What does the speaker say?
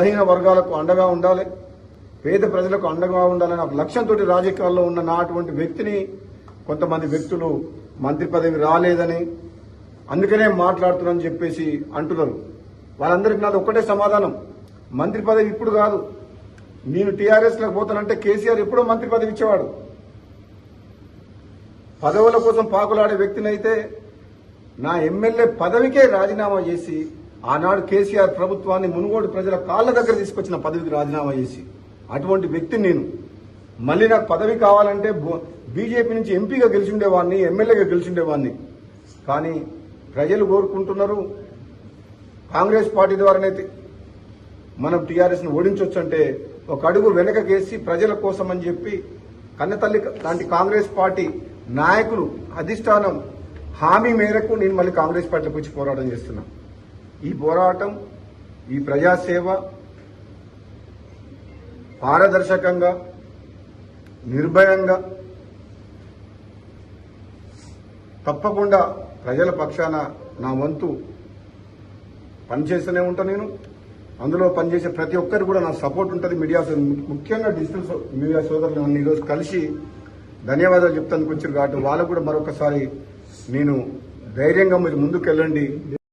బలహీన వర్గాలకు అండగా ఉండాలి, పేద ప్రజలకు అండగా ఉండాలని ఒక లక్ష్యంతో రాజకీయాల్లో ఉన్న నాటువంటి వ్యక్తిని కొంతమంది వ్యక్తులు మంత్రి పదవి రాలేదని అందుకనే మాట్లాడుతున్నారని చెప్పేసి అంటున్నారు. వాళ్ళందరికీ నాది ఒక్కటే సమాధానం, మంత్రి పదవి ఇప్పుడు కాదు. నేను టీఆర్ఎస్లోకి పోతానంటే కేసీఆర్ ఎప్పుడో మంత్రి పదవి ఇచ్చేవాడు. పదవుల కోసం పాకులాడే వ్యక్తినైతే నా ఎమ్మెల్యే పదవికే రాజీనామా చేసి ఆనాడు కేసీఆర్ ప్రభుత్వాన్ని మునుగోడు ప్రజల కాళ్ల దగ్గర తీసుకొచ్చిన పదవికి రాజీనామా చేసి అటువంటి వ్యక్తిని నేను. మళ్ళీ నాకు పదవి కావాలంటే బీజేపీ నుంచి ఎంపీగా గెలిచిండేవాడిని, ఎమ్మెల్యేగా గెలిచిండేవాడిని. కానీ ప్రజలు కోరుకుంటున్నారు కాంగ్రెస్ పార్టీ ద్వారానైతే మనం టీఆర్ఎస్ను ఓడించవచ్చు అంటే ఒక అడుగు వెనకకేసి ప్రజల కోసం అని చెప్పి కన్నతల్లి లాంటి కాంగ్రెస్ పార్టీ నాయకులు అధిష్టానం హామీ మేరకు నేను మళ్ళీ కాంగ్రెస్ పార్టీలోకి వచ్చి పోరాటం చేస్తున్నా. ఈ పోరాటం, ఈ ప్రజాసేవ పారదర్శకంగా, నిర్భయంగా తప్పకుండా ప్రజల పక్షాన నా వంతు పనిచేస్తూనే ఉంటా. నేను అందులో పనిచేసే ప్రతి ఒక్కరికి కూడా నా సపోర్ట్ ఉంటుంది. మీడియా, ముఖ్యంగా డిజిటల్ మీడియా సోదరులు నన్ను ఈరోజు కలిసి ధన్యవాదాలు చెప్తానికి వచ్చారు కాబట్టి వాళ్ళకు కూడా మరొకసారి నేను ధైర్యంగా మీరు ముందుకు వెళ్ళండి.